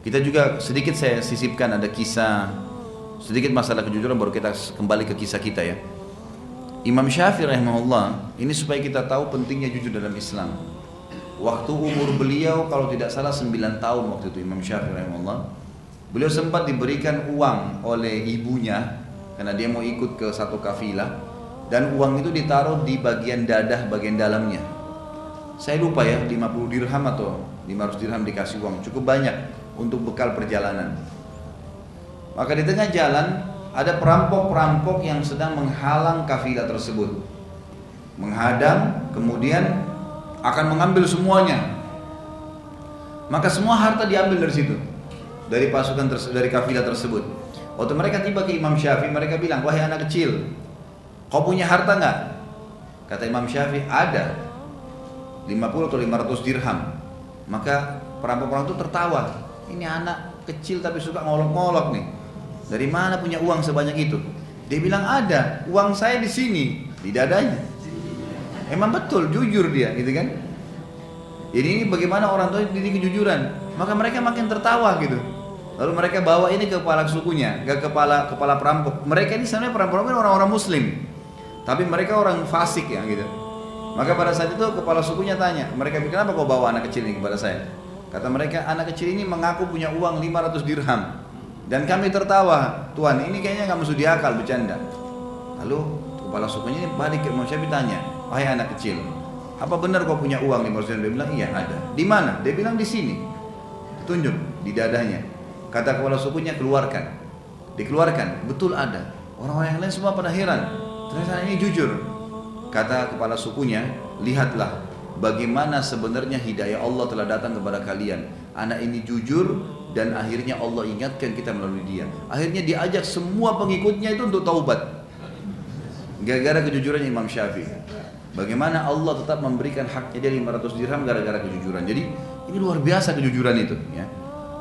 Kita juga sedikit saya sisipkan ada kisah, sedikit masalah kejujuran baru kita kembali ke kisah kita ya. Imam Syafi'i rahimahullah, ini supaya kita tahu pentingnya jujur dalam Islam. Waktu umur beliau kalau tidak salah 9 tahun waktu itu Imam Syafi'i rahimahullah, beliau sempat diberikan uang oleh ibunya karena dia mau ikut ke satu kafilah, dan uang itu ditaruh di bagian dadah, bagian dalamnya. Saya lupa ya, 50 dirham atau 500 dirham dikasih uang, cukup banyak untuk bekal perjalanan. Maka di tengah jalan ada perampok-perampok yang sedang menghalang kafilah tersebut, menghadang, kemudian akan mengambil semuanya. Maka semua harta diambil dari situ, dari pasukan dari kafilah tersebut. Waktu mereka tiba ke Imam Syafi'i, mereka bilang, wahai anak kecil, kau punya harta nggak? Kata Imam Syafi'i, ada 50 atau 500 dirham. Maka perampok-perampok itu tertawa, ini anak kecil tapi suka ngolok-ngolok nih. Dari mana punya uang sebanyak itu? Dia bilang ada, uang saya di sini, di dadanya. Emang betul, jujur dia, gitu kan? Jadi ini bagaimana orang tua didik kejujuran. Maka mereka makin tertawa gitu. Lalu mereka bawa ini ke kepala sukunya, ke kepala perampok. Mereka ini sebenarnya perampok orang-orang Muslim, tapi mereka orang fasik ya gitu. Maka pada saat itu kepala sukunya tanya, mereka bilang, kenapa kau bawa anak kecil ini kepada saya? Kata mereka, anak kecil ini mengaku punya uang 500 dirham. Dan kami tertawa, Tuan ini kayaknya nggak masuk di akal, bercanda. Lalu kepala sukunya ini balik ke Imam Syafi'i tanya, wahai anak kecil, apa benar kau punya uang 500 dirham? Dia bilang, iya ada. Di mana? Dia bilang di sini. Tunjuk di dadanya. Kata kepala sukunya, keluarkan. Dikeluarkan, betul ada. Orang-orang yang lain semua pada heran, ternyata ini jujur. Kata kepala sukunya, lihatlah bagaimana sebenarnya hidayah Allah telah datang kepada kalian. Anak ini jujur dan akhirnya Allah ingatkan kita melalui dia. Akhirnya diajak semua pengikutnya itu untuk taubat. Gara-gara kejujurannya Imam Syafi'i. Bagaimana Allah tetap memberikan haknya dia 500 dirham gara-gara kejujuran. Jadi ini luar biasa kejujuran itu ya.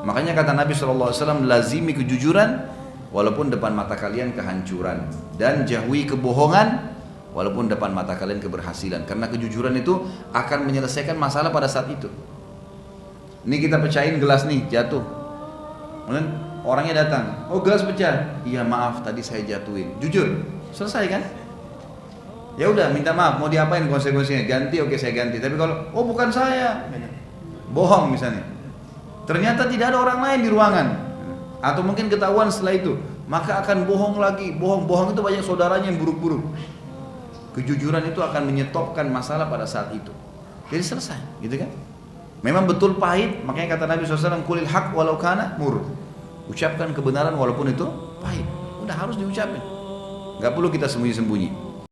Makanya kata Nabi SAW, lazimi kejujuran walaupun depan mata kalian kehancuran, dan jauhi kebohongan walaupun depan mata kalian keberhasilan. Karena kejujuran itu akan menyelesaikan masalah pada saat itu. Ini kita pecahin gelas nih, jatuh. Kemudian orangnya datang, oh gelas pecah. Iya maaf tadi saya jatuhin. Jujur, selesai kan? Ya udah minta maaf, mau diapain konsekuensinya? Ganti, oke saya ganti. Tapi kalau oh bukan saya, bohong misalnya. Ternyata tidak ada orang lain di ruangan, atau mungkin ketahuan setelah itu, maka akan bohong lagi. Bohong itu banyak saudaranya yang buruk-buruk. Kejujuran itu akan menyetopkan masalah pada saat itu. Jadi selesai, gitu kan? Memang betul pahit, makanya kata Nabi SAW, kulil haq walau kana mur. Ucapkan kebenaran walaupun itu pahit. Udah harus diucapin. Gak perlu kita sembunyi-sembunyi.